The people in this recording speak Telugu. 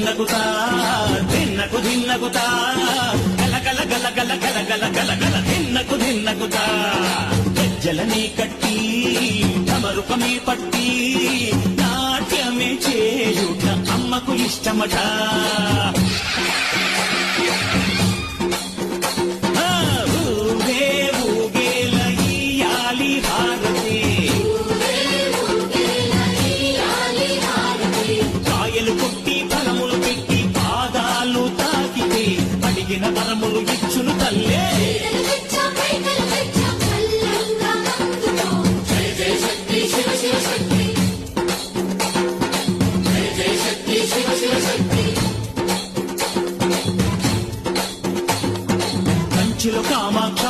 ధిన్నకుతా ధిన్నకు ధిన్నకుతా గల గల గల గల గల గల గల గల ధిన్నకు ధిన్నకుతా గజ్జలనే కట్టి తమరుకమే పట్టి నాట్యమే చేయుట అమ్మకు ఇష్టమట. ఊగే ఊగేల ఇయ్యాలి హారతి కాయలు కొట్టి ఫలములు పెట్టి పాదాలు తాకితే అడిగిన వరములు ఇచ్చును తల్లే. కంచిలో కామాక్ష